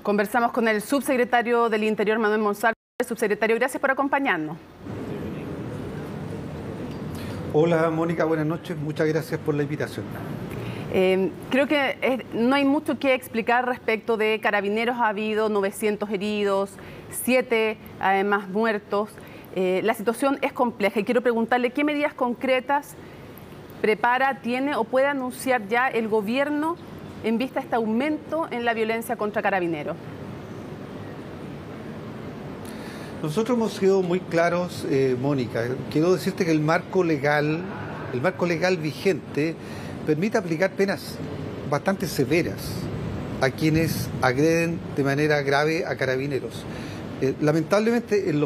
Conversamos con el subsecretario del Interior, Manuel Monsalve. Subsecretario, gracias por acompañarnos. Hola Mónica, buenas noches. Muchas gracias por la invitación. Creo que no hay mucho que explicar respecto de Carabineros. Ha habido 900 heridos, 7 además muertos. La situación es compleja y quiero preguntarle qué medidas concretas prepara, tiene o puede anunciar ya el gobierno en vista de este aumento en la violencia contra Carabineros. Nosotros hemos sido muy claros, Mónica. Quiero decirte que el marco legal vigente permite aplicar penas bastante severas a quienes agreden de manera grave a Carabineros. Lamentablemente, en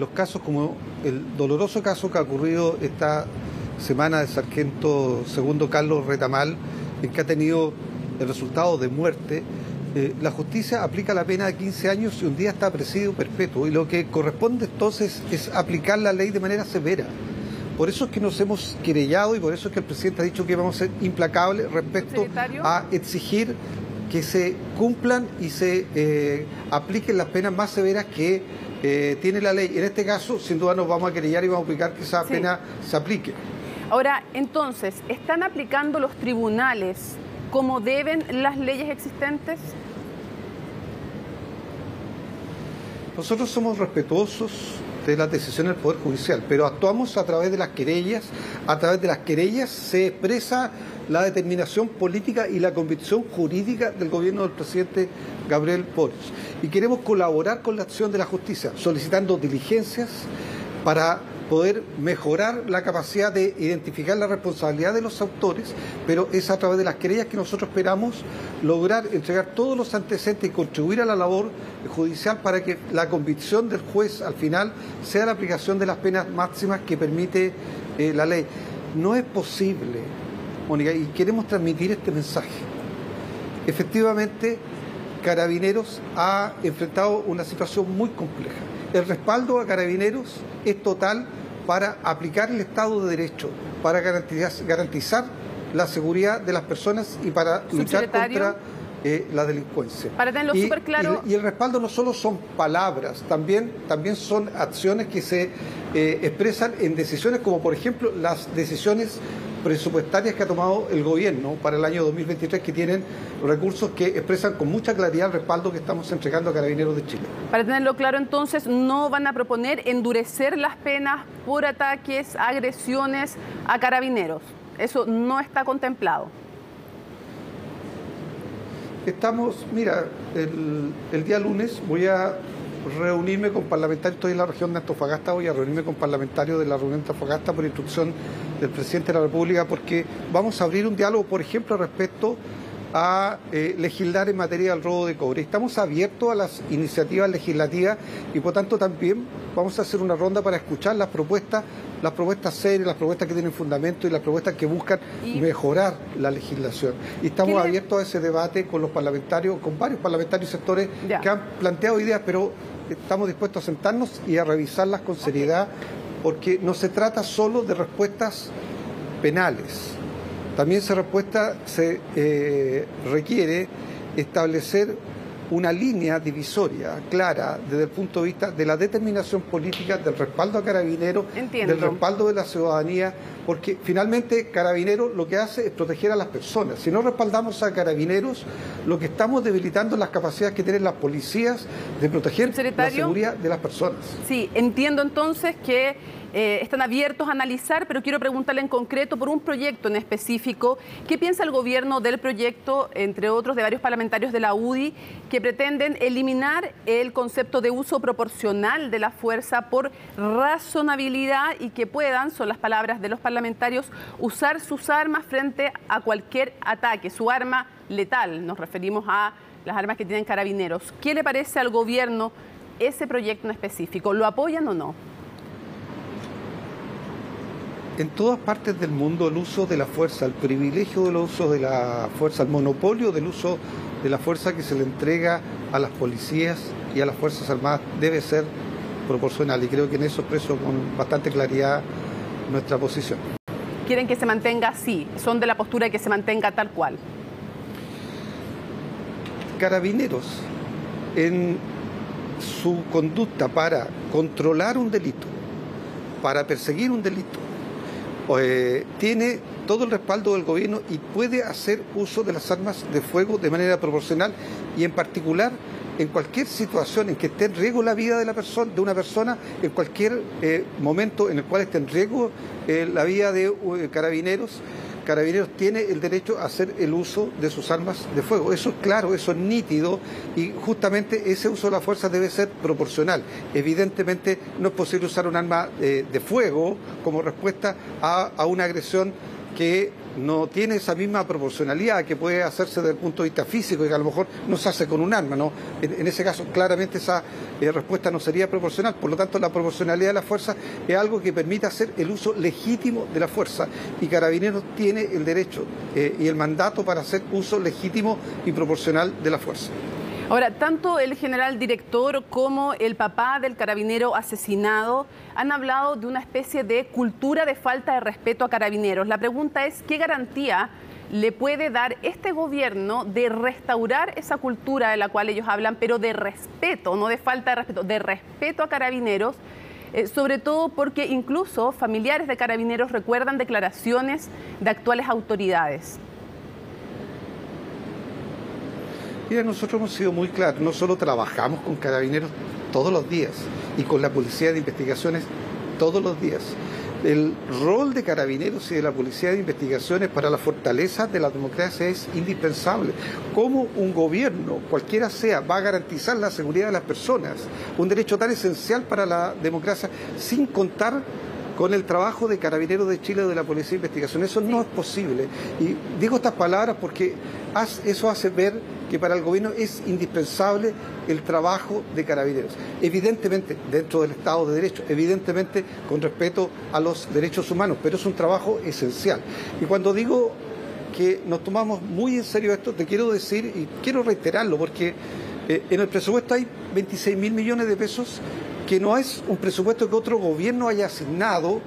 los casos como el doloroso caso que ha ocurrido esta semana del sargento segundo Carlos Retamal, en que ha tenido el resultado de muerte, la justicia aplica la pena de 15 años y un día está presidio perpetuo, y lo que corresponde entonces es aplicar la ley de manera severa. Por eso es que nos hemos querellado y por eso es que el presidente ha dicho que vamos a ser implacables respecto a exigir que se cumplan y se apliquen las penas más severas que tiene la ley. En este caso, sin duda nos vamos a querellar y vamos a aplicar que esa pena se aplique. Ahora, entonces, ¿están aplicando los tribunales como deben las leyes existentes? Nosotros somos respetuosos de las decisiones del Poder Judicial, pero actuamos a través de las querellas. A través de las querellas se expresa la determinación política y la convicción jurídica del gobierno del presidente Gabriel Boric. Y queremos colaborar con la acción de la justicia, solicitando diligencias para poder mejorar la capacidad de identificar la responsabilidad de los autores, pero es a través de las querellas que nosotros esperamos lograr entregar todos los antecedentes y contribuir a la labor judicial para que la convicción del juez al final sea la aplicación de las penas máximas que permite la ley. No es posible, Mónica, y queremos transmitir este mensaje. Efectivamente, Carabineros ha enfrentado una situación muy compleja. El respaldo a Carabineros es total para aplicar el Estado de Derecho, para garantizar la seguridad de las personas y para luchar contra la delincuencia. Para tenerlo súper claro. Y el respaldo no solo son palabras, también son acciones que se expresan en decisiones como, por ejemplo, las decisiones presupuestarias que ha tomado el gobierno para el año 2023, que tienen recursos que expresan con mucha claridad el respaldo que estamos entregando a Carabineros de Chile. Para tenerlo claro, entonces, ¿no van a proponer endurecer las penas por ataques, agresiones a Carabineros? Eso no está contemplado. Mira, el día lunes voy a reunirme con parlamentarios, estoy en la región de Antofagasta, voy a reunirme con parlamentarios de la reunión de Antofagasta por instrucción del presidente de la República, porque vamos a abrir un diálogo, por ejemplo, respecto a legislar en materia del robo de cobre. Estamos abiertos a las iniciativas legislativas y por tanto también vamos a hacer una ronda para escuchar las propuestas serias, las propuestas que tienen fundamento y las propuestas que buscan mejorar la legislación. Y estamos abiertos a ese debate con los parlamentarios, con varios parlamentarios y sectores que han planteado ideas, pero estamos dispuestos a sentarnos y a revisarlas con seriedad, porque no se trata solo de respuestas penales. También se requiere establecer una línea divisoria clara desde el punto de vista de la determinación política, del respaldo a Carabineros, del respaldo de la ciudadanía, porque finalmente Carabineros lo que hace es proteger a las personas. Si no respaldamos a Carabineros, lo que estamos debilitando es las capacidades que tienen las policías de proteger la seguridad de las personas. Sí, entiendo entonces que están abiertos a analizar, pero quiero preguntarle en concreto por un proyecto en específico. ¿Qué piensa el gobierno del proyecto, entre otros, de varios parlamentarios de la UDI, que pretenden eliminar el concepto de uso proporcional de la fuerza por razonabilidad y que puedan, son las palabras de los parlamentarios, usar sus armas frente a cualquier ataque, su arma letal? Nos referimos a las armas que tienen Carabineros. ¿Qué le parece al gobierno ese proyecto en específico? ¿Lo apoyan o no? En todas partes del mundo el uso de la fuerza, el privilegio del uso de la fuerza, el monopolio del uso de la fuerza que se le entrega a las policías y a las Fuerzas Armadas debe ser proporcional, y creo que en eso expreso con bastante claridad nuestra posición. ¿Quieren que se mantenga así? ¿Son de la postura de que se mantenga tal cual? Carabineros en su conducta para controlar un delito, para perseguir un delito, tiene todo el respaldo del gobierno y puede hacer uso de las armas de fuego de manera proporcional y en particular en cualquier situación en que esté en riesgo la vida de una persona, en cualquier momento en el cual esté en riesgo la vida de Carabineros. Carabineros tiene el derecho a hacer el uso de sus armas de fuego. Eso es claro, eso es nítido y justamente ese uso de la fuerza debe ser proporcional. Evidentemente no es posible usar un arma de fuego como respuesta a una agresión que no tiene esa misma proporcionalidad que puede hacerse desde el punto de vista físico y que a lo mejor no se hace con un arma, ¿no? En ese caso, claramente esa respuesta no sería proporcional. Por lo tanto, la proporcionalidad de la fuerza es algo que permite hacer el uso legítimo de la fuerza y Carabineros tiene el derecho y el mandato para hacer uso legítimo y proporcional de la fuerza. Ahora, tanto el general director como el papá del carabinero asesinado han hablado de una especie de cultura de falta de respeto a Carabineros. La pregunta es, ¿qué garantía le puede dar este gobierno de restaurar esa cultura de la cual ellos hablan, pero de respeto, no de falta de respeto, de respeto a Carabineros? Sobre todo porque incluso familiares de Carabineros recuerdan declaraciones de actuales autoridades. Mira, nosotros hemos sido muy claros, no solo trabajamos con Carabineros todos los días y con la Policía de Investigaciones todos los días. El rol de Carabineros y de la Policía de Investigaciones para la fortaleza de la democracia es indispensable. ¿Cómo un gobierno, cualquiera sea, va a garantizar la seguridad de las personas? Un derecho tan esencial para la democracia sin contar con el trabajo de Carabineros de Chile o de la Policía de Investigación. Eso no es posible. Y digo estas palabras porque eso hace ver que para el gobierno es indispensable el trabajo de Carabineros. Evidentemente, dentro del Estado de Derecho, evidentemente con respeto a los derechos humanos, pero es un trabajo esencial. Y cuando digo que nos tomamos muy en serio esto, te quiero decir, y quiero reiterarlo, porque en el presupuesto hay 26.000 millones de pesos que no es un presupuesto que otro gobierno haya asignado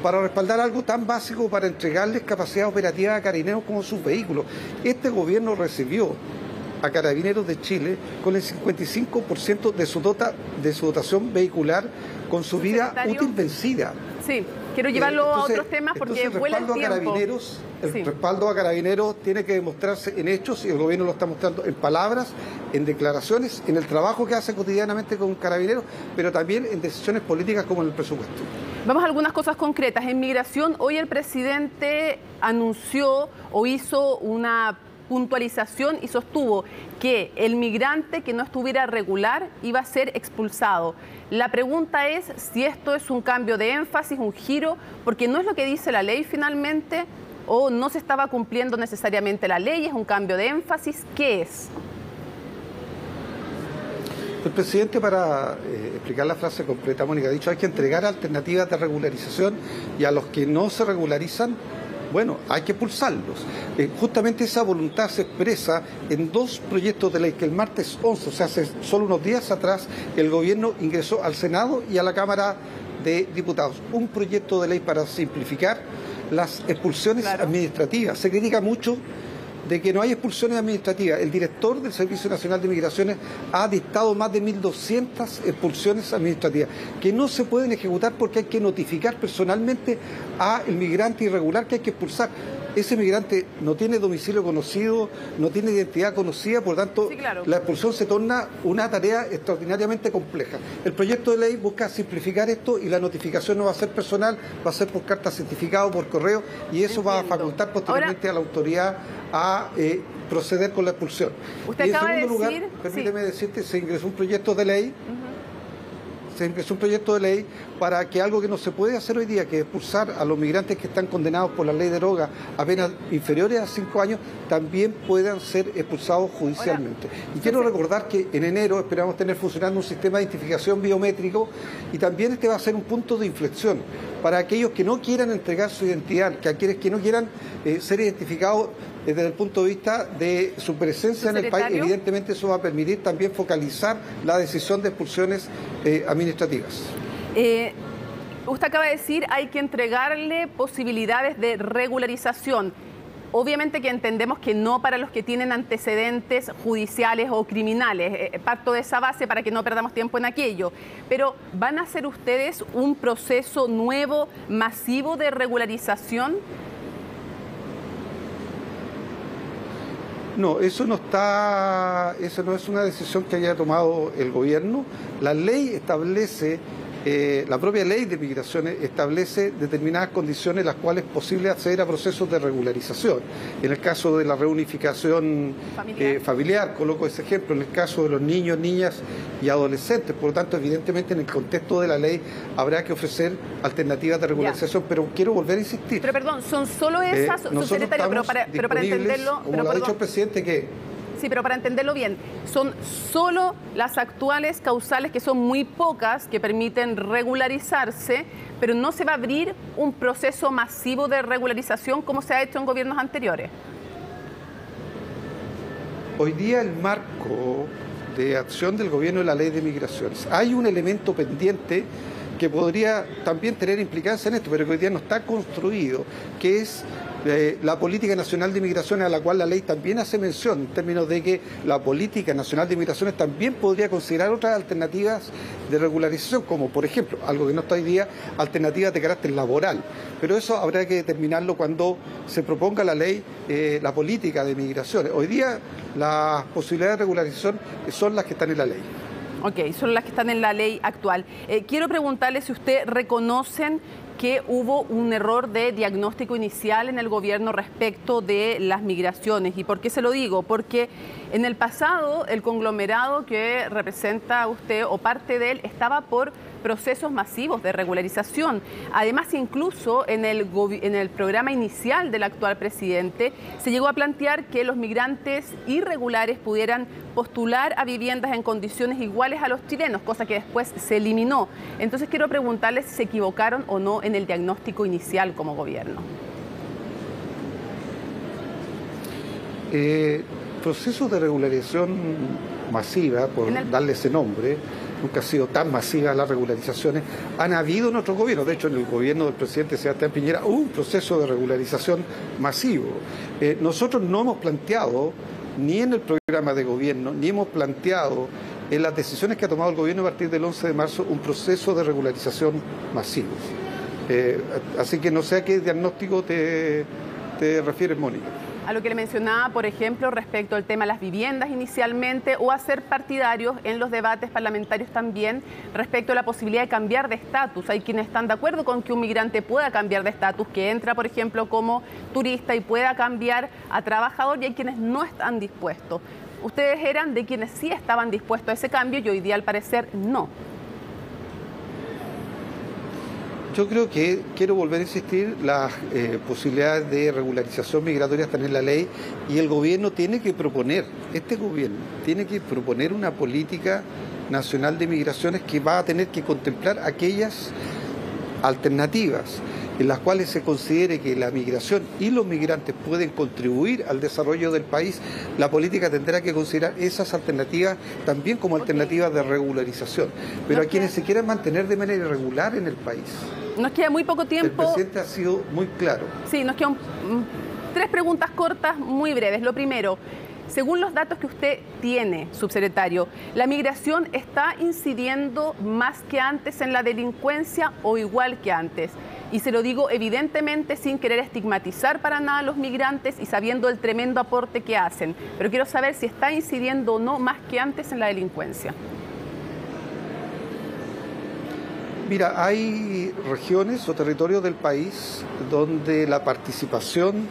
para respaldar algo tan básico para entregarles capacidad operativa a Carabineros como sus vehículos. Este gobierno recibió a Carabineros de Chile con el 55% de su dotación vehicular con su vida útil vencida. Sí, quiero llevarlo a otros temas porque vuela el tiempo. El respaldo a Carabineros tiene que demostrarse en hechos y el gobierno lo está mostrando en palabras, en declaraciones, en el trabajo que hace cotidianamente con Carabineros, pero también en decisiones políticas como en el presupuesto. Vamos a algunas cosas concretas. En migración, hoy el presidente anunció o hizo una puntualización y sostuvo que el migrante que no estuviera regular iba a ser expulsado. La pregunta es si esto es un cambio de énfasis, un giro, porque no es lo que dice la ley finalmente, o no se estaba cumpliendo necesariamente la ley, es un cambio de énfasis. ¿Qué es? El presidente, para explicar la frase completa, Mónica, ha dicho hay que entregar alternativas de regularización y a los que no se regularizan, bueno, hay que expulsarlos. Justamente esa voluntad se expresa en dos proyectos de ley que el martes 11, o sea, hace solo unos días atrás, el gobierno ingresó al Senado y a la Cámara de Diputados. Un proyecto de ley para simplificar las expulsiones administrativas. Se critica mucho de que no hay expulsiones administrativas. El director del Servicio Nacional de Migraciones ha dictado más de 1.200 expulsiones administrativas que no se pueden ejecutar porque hay que notificar personalmente al migrante irregular que hay que expulsar. Ese migrante no tiene domicilio conocido, no tiene identidad conocida, por lo tanto, la expulsión se torna una tarea extraordinariamente compleja. El proyecto de ley busca simplificar esto y la notificación no va a ser personal, va a ser por carta certificada o por correo y eso va a facultar posteriormente a la autoridad a proceder con la expulsión. Usted y en acaba segundo de lugar, decir, permíteme decirte, se ingresó un proyecto de ley. Se ingresó un proyecto de ley para que algo que no se puede hacer hoy día, que es expulsar a los migrantes que están condenados por la ley de droga a penas inferiores a 5 años, también puedan ser expulsados judicialmente. Y quiero recordar que en enero esperamos tener funcionando un sistema de identificación biométrico y también este va a ser un punto de inflexión para aquellos que no quieran entregar su identidad, que aquellos que no quieran ser identificados desde el punto de vista de su presencia en el país. Evidentemente eso va a permitir también focalizar la decisión de expulsiones administrativas. Usted acaba de decir hay que entregarle posibilidades de regularización. Obviamente que entendemos que no para los que tienen antecedentes judiciales o criminales. Parto de esa base para que no perdamos tiempo en aquello. Pero ¿van a hacer ustedes un proceso nuevo, masivo de regularización? No, eso no es una decisión que haya tomado el gobierno. La ley establece, la propia ley de migraciones establece determinadas condiciones en las cuales es posible acceder a procesos de regularización. En el caso de la reunificación familiar, coloco ese ejemplo, en el caso de los niños, niñas y adolescentes. Por lo tanto, evidentemente, en el contexto de la ley habrá que ofrecer alternativas de regularización, pero quiero volver a insistir. Pero perdón, son solo esas, subsecretario, pero para entenderlo... Como lo ha dicho el presidente, que... Sí, pero para entenderlo bien, son solo las actuales causales, que son muy pocas, que permiten regularizarse, pero no se va a abrir un proceso masivo de regularización como se ha hecho en gobiernos anteriores. Hoy día el marco de acción del gobierno es la ley de migraciones. Hay un elemento pendiente que podría también tener implicancia en esto, pero que hoy día no está construido, que es la Política Nacional de Migraciones, a la cual la ley también hace mención, en términos de que la Política Nacional de Migraciones también podría considerar otras alternativas de regularización, como por ejemplo, algo que no está hoy día, alternativas de carácter laboral. Pero eso habrá que determinarlo cuando se proponga la ley, la política de migraciones. Hoy día las posibilidades de regularización son las que están en la ley. Ok, son las que están en la ley actual. Quiero preguntarle si usted reconocen que hubo un error de diagnóstico inicial en el gobierno respecto de las migraciones. ¿Y por qué se lo digo? Porque en el pasado el conglomerado que representa usted o parte de él estaba por procesos masivos de regularización. Además, incluso en el programa inicial del actual presidente se llegó a plantear que los migrantes irregulares pudieran postular a viviendas en condiciones iguales a los chilenos, cosa que después se eliminó. Entonces quiero preguntarles si se equivocaron o no en el diagnóstico inicial como gobierno. Procesos de regularización masiva, por darle ese nombre, nunca ha sido tan masiva las regularizaciones, han habido en otros gobiernos. De hecho, en el gobierno del presidente Sebastián Piñera hubo un proceso de regularización masivo. Nosotros no hemos planteado, ni en el programa de gobierno, ni hemos planteado en las decisiones que ha tomado el gobierno a partir del 11 de marzo, un proceso de regularización masivo. Así que no sé a qué diagnóstico te refieres, Mónica. A lo que le mencionaba, por ejemplo, respecto al tema de las viviendas inicialmente, o a ser partidarios en los debates parlamentarios también respecto a la posibilidad de cambiar de estatus. Hay quienes están de acuerdo con que un migrante pueda cambiar de estatus, que entra, por ejemplo, como turista y pueda cambiar a trabajador, y hay quienes no están dispuestos. Ustedes eran de quienes sí estaban dispuestos a ese cambio y hoy día, al parecer, no. Yo creo que, quiero volver a insistir, las posibilidades de regularización migratoria están en la ley y el gobierno tiene que proponer, este gobierno tiene que proponer una política nacional de migraciones que va a tener que contemplar aquellas alternativas en las cuales se considere que la migración y los migrantes pueden contribuir al desarrollo del país. La política tendrá que considerar esas alternativas también como alternativas de regularización. Pero a quienes se quieran mantener de manera irregular en el país. Nos queda muy poco tiempo. El presidente ha sido muy claro. Sí, nos quedan 3 preguntas cortas, muy breves. Lo primero, según los datos que usted tiene, subsecretario, ¿la migración está incidiendo más que antes en la delincuencia o igual que antes? Y se lo digo evidentemente sin querer estigmatizar para nada a los migrantes y sabiendo el tremendo aporte que hacen. Pero quiero saber si está incidiendo o no más que antes en la delincuencia. Mira, hay regiones o territorios del país donde la participación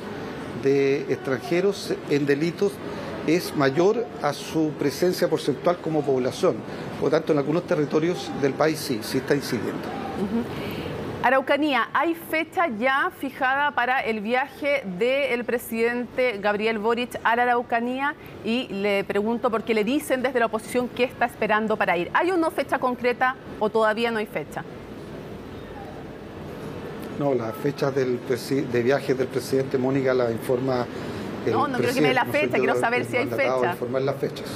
de extranjeros en delitos es mayor a su presencia porcentual como población. Por lo tanto, en algunos territorios del país sí está incidiendo. Araucanía, ¿hay fecha ya fijada para el viaje del presidente Gabriel Boric a la Araucanía? Y le pregunto porque le dicen desde la oposición qué está esperando para ir. ¿Hay o no fecha concreta o todavía no hay fecha? No, las fechas de viaje del presidente, Mónica, la informa el No quiero que me dé la fecha, quiero saber si hay fecha. Informar las fechas.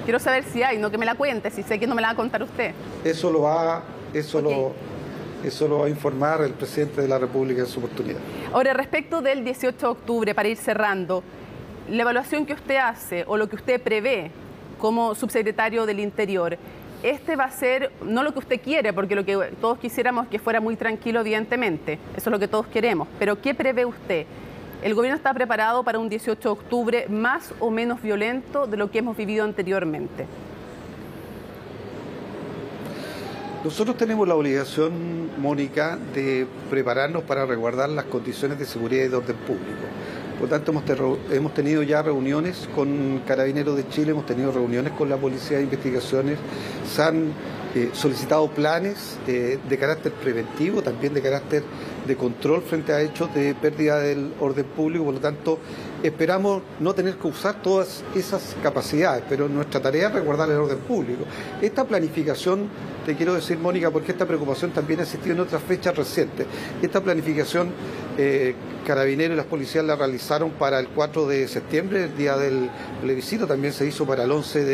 Quiero saber si hay, no que me la cuente, si sé que no me la va a contar usted. eso lo va a informar el presidente de la República en su oportunidad. Ahora, respecto del 18 de octubre, para ir cerrando, la evaluación que usted hace o lo que usted prevé como subsecretario del Interior, este va a ser no lo que usted quiere, porque lo que todos quisiéramos es que fuera muy tranquilo, evidentemente, eso es lo que todos queremos, pero ¿qué prevé usted? ¿El gobierno está preparado para un 18 de octubre más o menos violento de lo que hemos vivido anteriormente? Nosotros tenemos la obligación, Mónica, de prepararnos para resguardar las condiciones de seguridad y de orden público. Por lo tanto, hemos tenido ya reuniones con Carabineros de Chile, hemos tenido reuniones con la Policía de Investigaciones, se han solicitado planes de carácter preventivo, también de carácter de control frente a hechos de pérdida del orden público. Por lo tanto, esperamos no tener que usar todas esas capacidades, pero nuestra tarea es resguardar el orden público. Esta planificación, te quiero decir, Mónica, porque esta preocupación también ha existido en otras fechas recientes. Esta planificación, Carabineros y las policías la realizaron para el 4 de septiembre, el día del plebiscito, también se hizo para el 11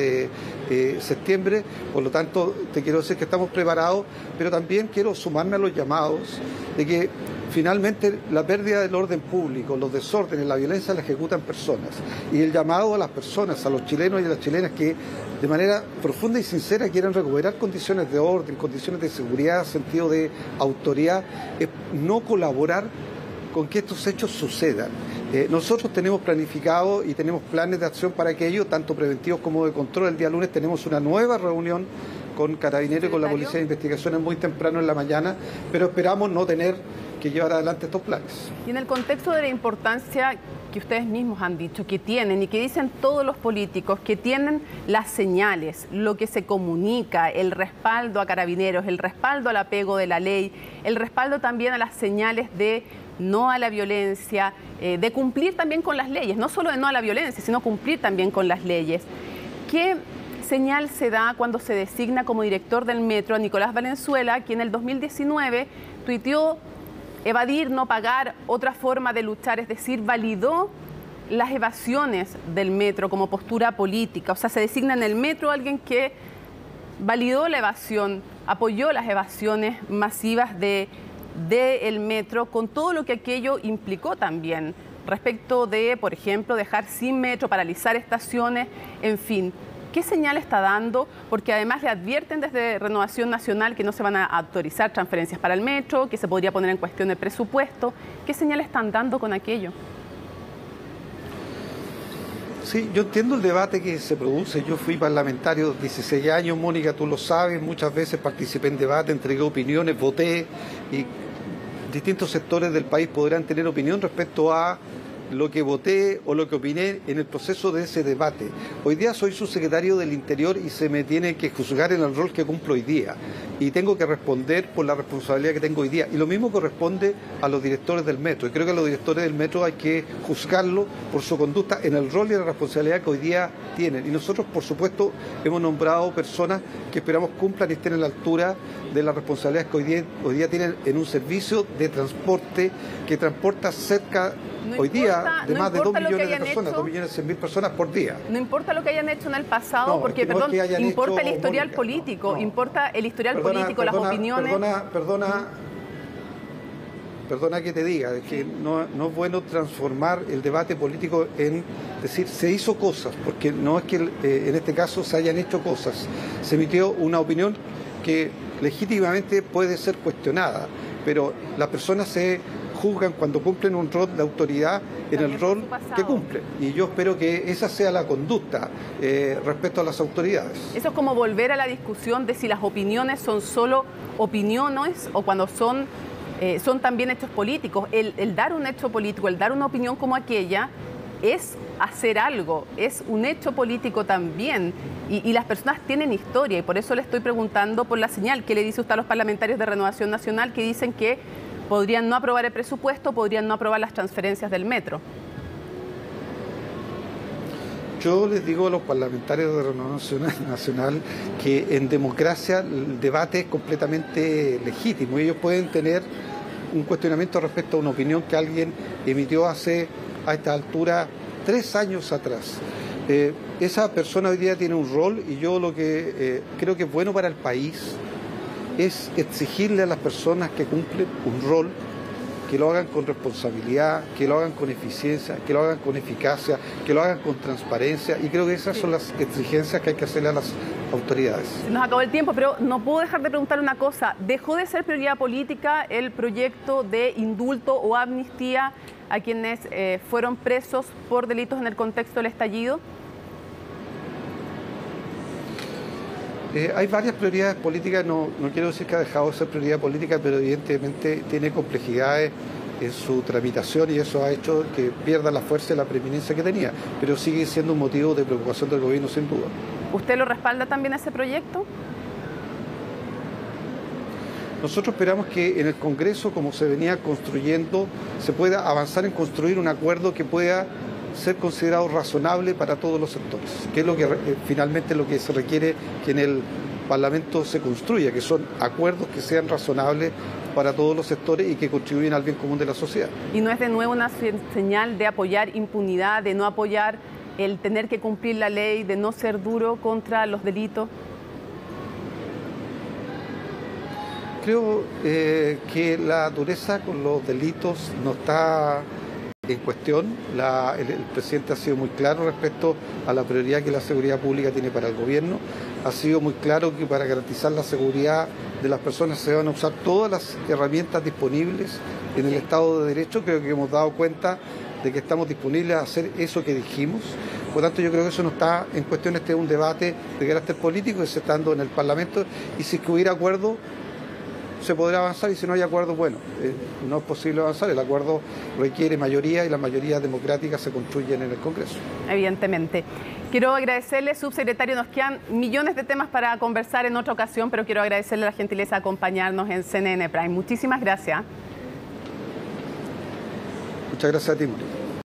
de septiembre. Por lo tanto, te quiero decir que estamos preparados, pero también quiero sumarme a los llamados de que finalmente la pérdida del orden público, los desórdenes, la violencia la ejecutan personas. Y el llamado a las personas, a los chilenos y a las chilenas que de manera profunda y sincera quieren recuperar condiciones de orden, condiciones de seguridad, sentido de autoridad, es no colaborar con que estos hechos sucedan. Nosotros tenemos planificado y tenemos planes de acción para aquello, tanto preventivos como de control. El día lunes tenemos una nueva reunión con Carabineros y con la Policía de Investigaciones muy temprano en la mañana, pero esperamos no tener que llevar adelante estos planes. Y en el contexto de la importancia que ustedes mismos han dicho que tienen y que dicen todos los políticos, que tienen las señales, lo que se comunica, el respaldo a Carabineros, el respaldo al apego de la ley, el respaldo también a las señales de no a la violencia, de cumplir también con las leyes, no solo de no a la violencia, sino cumplir también con las leyes. ¿Qué señal se da cuando se designa como director del metro a Nicolás Valenzuela, quien en el 2019 tuiteó evadir, no pagar, otra forma de luchar, es decir, validó las evasiones del metro como postura política? O sea, se designa en el metro alguien que validó la evasión, apoyó las evasiones masivas del metro, con todo lo que aquello implicó también, respecto de, por ejemplo, dejar sin metro, paralizar estaciones, en fin. ¿Qué señal está dando? Porque además le advierten desde Renovación Nacional que no se van a autorizar transferencias para el metro, que se podría poner en cuestión el presupuesto. ¿Qué señal están dando con aquello? Sí, yo entiendo el debate que se produce. Yo fui parlamentario 16 años, Mónica, tú lo sabes, muchas veces participé en debate, entregué opiniones, voté, y distintos sectores del país podrán tener opinión respecto a lo que voté o lo que opiné en el proceso de ese debate. Hoy día soy subsecretario del Interior y se me tiene que juzgar en el rol que cumplo hoy día. Y tengo que responder por la responsabilidad que tengo hoy día. Y lo mismo corresponde a los directores del metro. Y creo que a los directores del metro hay que juzgarlo por su conducta en el rol y la responsabilidad que hoy día tienen. Y nosotros, por supuesto, hemos nombrado personas que esperamos cumplan y estén a la altura de las responsabilidades que hoy día tienen en un servicio de transporte que transporta cerca hoy día de más de 2 millones de personas, 2.100.000 personas por día. No importa lo que hayan hecho en el pasado, porque, perdón, importa el historial político, importa el historial político, las opiniones. Perdona que te diga, es que no es bueno transformar el debate político en decir se hizo cosas, porque no es que en este caso se hayan hecho cosas. Se emitió una opinión que legítimamente puede ser cuestionada, pero las personas se juzgan cuando cumplen un rol de autoridad en el rol que cumplen. Y yo espero que esa sea la conducta respecto a las autoridades. Eso es como volver a la discusión de si las opiniones son solo opiniones o cuando son también hechos políticos. El dar un hecho político, el dar una opinión como aquella, es hacer algo, es un hecho político también. Y las personas tienen historia y por eso le estoy preguntando por la señal. ¿Qué le dice usted a los parlamentarios de Renovación Nacional que dicen que podrían no aprobar el presupuesto, podrían no aprobar las transferencias del metro? Yo les digo a los parlamentarios de Renovación Nacional que en democracia el debate es completamente legítimo. Ellos pueden tener un cuestionamiento respecto a una opinión que alguien emitió a esta altura 3 años atrás. Esa persona hoy día tiene un rol y yo lo que creo que es bueno para el país es exigirle a las personas que cumplen un rol, que lo hagan con responsabilidad, que lo hagan con eficiencia, que lo hagan con eficacia, que lo hagan con transparencia, y creo que esas son las exigencias que hay que hacerle a las autoridades. Se nos acabó el tiempo, pero no puedo dejar de preguntar una cosa. ¿Dejó de ser prioridad política el proyecto de indulto o amnistía a quienes fueron presos por delitos en el contexto del estallido? Hay varias prioridades políticas, no quiero decir que ha dejado de ser prioridad política, pero evidentemente tiene complejidades en su tramitación y eso ha hecho que pierda la fuerza y la preeminencia que tenía, pero sigue siendo un motivo de preocupación del gobierno sin duda. ¿Usted lo respalda también ese proyecto? Nosotros esperamos que en el Congreso, como se venía construyendo, se pueda avanzar en construir un acuerdo que pueda ser considerado razonable para todos los sectores, que es lo que finalmente lo que se requiere que en el Parlamento se construya, que son acuerdos que sean razonables para todos los sectores y que contribuyen al bien común de la sociedad. ¿Y no es de nuevo una señal de apoyar impunidad, de no apoyar el tener que cumplir la ley, de no ser duro contra los delitos? Creo que la dureza con los delitos no está en cuestión. El presidente ha sido muy claro respecto a la prioridad que la seguridad pública tiene para el gobierno. Ha sido muy claro que para garantizar la seguridad de las personas se van a usar todas las herramientas disponibles en el Estado de Derecho. Creo que hemos dado cuenta de que estamos disponibles a hacer eso que dijimos. Por lo tanto, yo creo que eso no está en cuestión. Este es un debate de carácter político que se está dando en el Parlamento, y si es que hubiera acuerdo se podrá avanzar, y si no hay acuerdo, bueno, no es posible avanzar. El acuerdo requiere mayoría y las mayorías democráticas se construyen en el Congreso. Evidentemente. Quiero agradecerle, subsecretario, nos quedan millones de temas para conversar en otra ocasión, pero quiero agradecerle la gentileza de acompañarnos en CNN Prime. Muchísimas gracias. Muchas gracias a ti, Mónica.